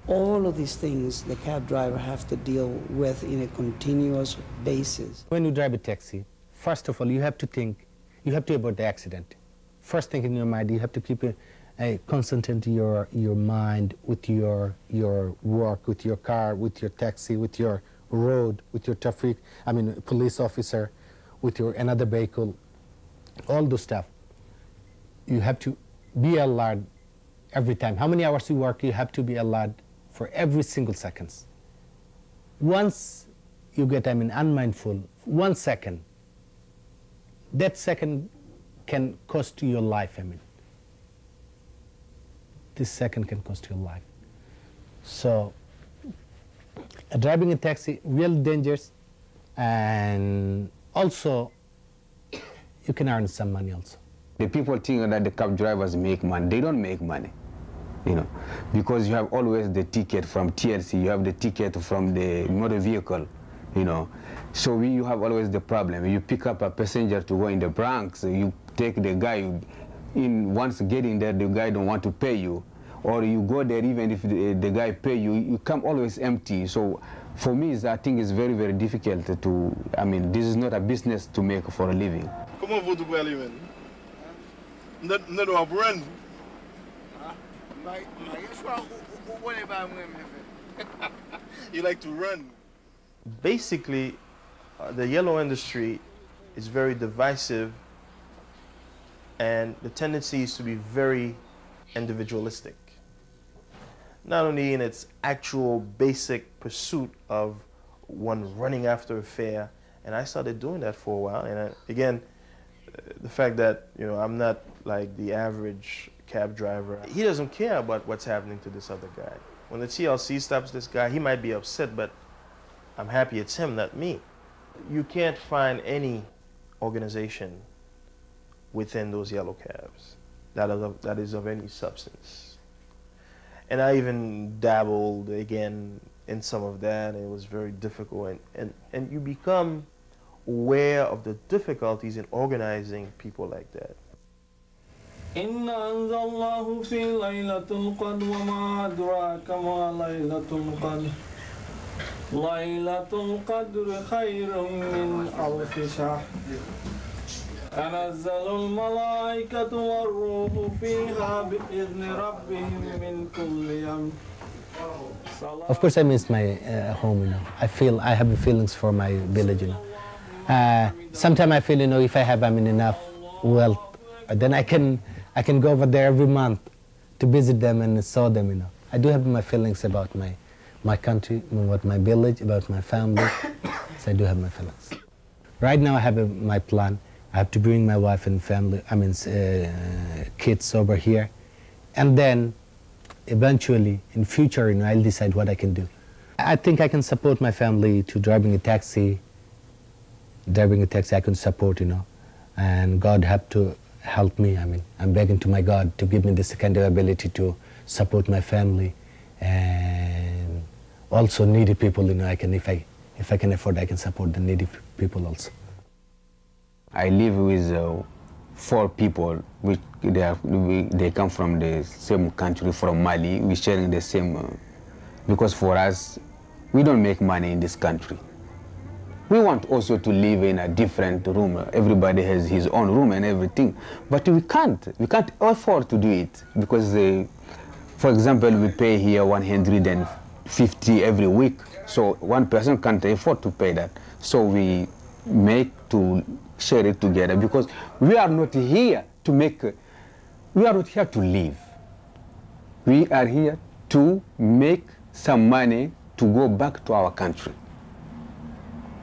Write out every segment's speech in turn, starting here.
All of these things the cab driver have to deal with in a continuous basis. When you drive a taxi, first of all, you have to think, you have to about the accident. First thing in your mind, you have to keep concentrate your mind with your work, with your car, with your taxi, with your road, with your traffic, police officer, with your another vehicle, all those stuff. You have to be alert every time. How many hours you work, you have to be alert for every single seconds. Once you get, unmindful, 1 second, that second can cost you your life, This second can cost you your life. So, driving a taxi, real dangerous, and also, you can earn some money also. The people think that the cab drivers make money. They don't make money, because you have always the ticket from TLC, you have the ticket from the motor vehicle, So you have always the problem. You pick up a passenger to go in the Bronx, you take the guy, once getting there, the guy don't want to pay you. Or you go there, even if the guy pay you, you come always empty. So for me, I think it's very, very difficult to, this is not a business to make for a living. Comment vous allez, man? Not a brand. You like to run. Basically, the yellow industry is very divisive, and the tendency is to be very individualistic. Not only in its actual basic pursuit of one running after a fare, and I started doing that for a while. And again, the fact that I'm not like the average cab driver. He doesn't care about what's happening to this other guy. When the TLC stops this guy, he might be upset, but I'm happy it's him, not me. You can't find any organization within those yellow cabs that is of any substance. And I even dabbled again in some of that, and it was very difficult. And you become aware of the difficulties in organizing people like that. إنا أنزلناه في ليلة القدر وما أدراك ما ليلة القدر ليلة القدر خير من ألف شهر تنزل الملائكة والروح فيها بإذن ربهم من كل أمر. Of course, I miss my home. I have feelings for my village. Sometimes I feel, if I have enough wealth, then I can go over there every month to visit them and saw them. I do have my feelings about my country, about my village, about my family. So I do have my feelings. Right now I have my plan. I have to bring my wife and family, kids over here, and then eventually in future, I'll decide what I can do. I think I can support my family to driving a taxi. Driving a taxi I can support, and God have to help me. I'm begging to my God to give me this kind of ability to support my family, and also needy people. If I can afford, I can support the needy people also. I live with 4 people, which they come from the same country, from Mali. We're sharing the same, because for us, we don't make money in this country. We want also to live in a different room. Everybody has his own room and everything, but we can't afford to do it, because for example, we pay here 150 every week, so one person can't afford to pay that. So we make to share it together, because we are not here to we are not here to live. We are here to make some money to go back to our country.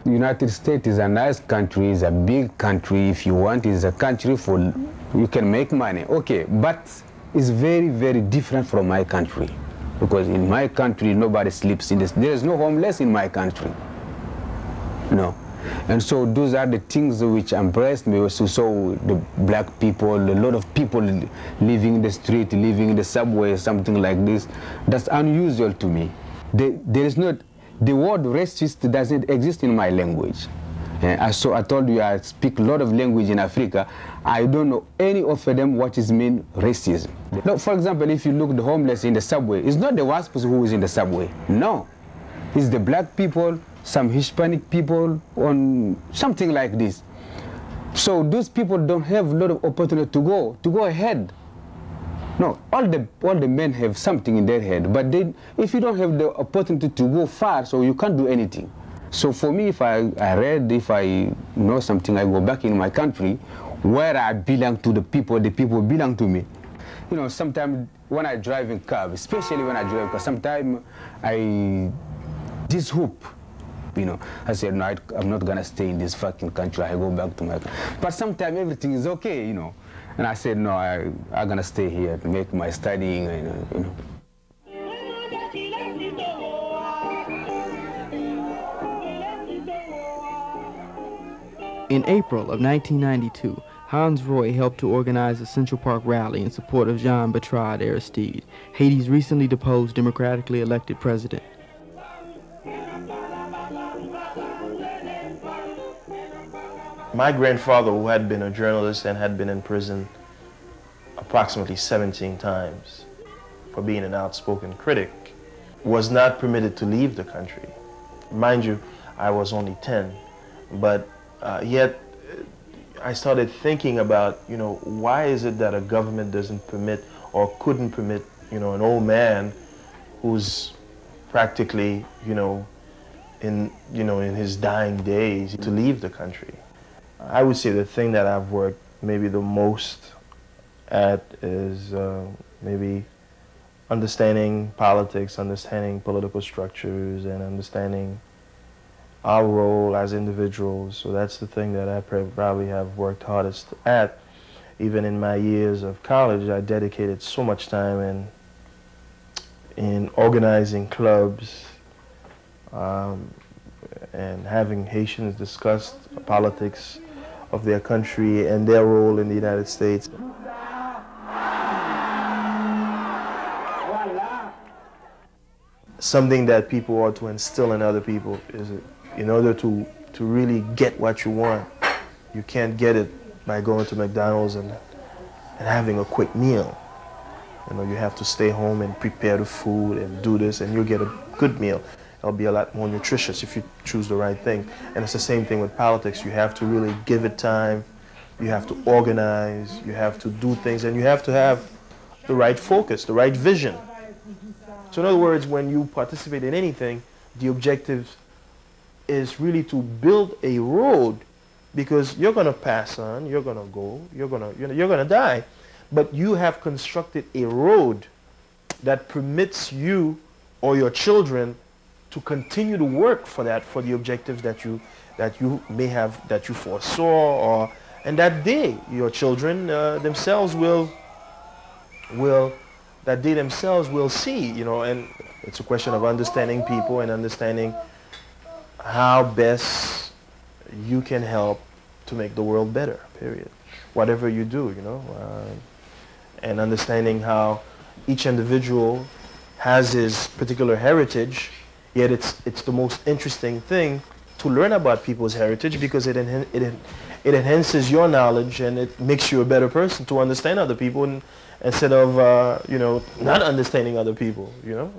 The United States is a nice country, it's a big country. If you want, it's a country you can make money, okay, but it's very, very different from my country, because in my country nobody sleeps in this. There is no homeless in my country, no. And so those are the things which impressed me. So the black people, a lot of people living in the street, living in the subway, something like this, that's unusual to me. There is not, the word racist doesn't exist in my language. And I told you I speak a lot of language in Africa. I don't know any of them what is mean racism. No, for example, if you look the homeless in the subway, it's not the white person who is in the subway. No, it's the black people, some Hispanic people, on something like this. So those people don't have a lot of opportunity to go ahead. No, all the men have something in their head, but if you don't have the opportunity to go far, so you can't do anything. So for me, if I read, if I know something, I go back in my country where I belong to the people belong to me. You know, sometimes when I drive in cab, especially when I drive in car, sometimes this hope, you know, I said, no, I'm not gonna stay in this fucking country, I go back to my country. But sometimes everything is okay, you know. And I said, no, I'm gonna stay here to make my studying, you know. In April of 1992, Hans Roy helped to organize a Central Park rally in support of Jean Bertrand Aristide, Haiti's recently deposed democratically elected president. My grandfather, who had been a journalist and had been in prison approximately 17 times for being an outspoken critic, was not permitted to leave the country. Mind you, I was only 10, but yet I started thinking about, you know, why is it that a government doesn't permit or couldn't permit, you know, an old man who's practically, in his dying days to leave the country. I would say the thing that I've worked maybe the most at is maybe understanding politics, understanding political structures, and understanding our role as individuals. So that's the thing that I probably have worked hardest at. Even in my years of college, I dedicated so much time in organizing clubs and having Haitians discuss politics of their country and their role in the United States. Something that people ought to instill in other people is in order to really get what you want, you can't get it by going to McDonald's and having a quick meal. You know, you have to stay home and prepare the food and do this, and you'll get a good meal. It'll be a lot more nutritious if you choose the right thing. And it's the same thing with politics. You have to really give it time. You have to organize. You have to do things, and you have to have the right focus, the right vision. So in other words, when you participate in anything, the objective is really to build a road, because you're going to pass on, you're going to go, you're going to die. But you have constructed a road that permits you or your children to continue to work for that, for the objectives that you may have, that you foresaw, and that day your children themselves will see, you know. And it's a question of understanding people and understanding how best you can help to make the world better, period. Whatever you do, you know, and understanding how each individual has his particular heritage, yet it's the most interesting thing to learn about people's heritage, because it enhances your knowledge and it makes you a better person to understand other people, instead of, not understanding other people, you know.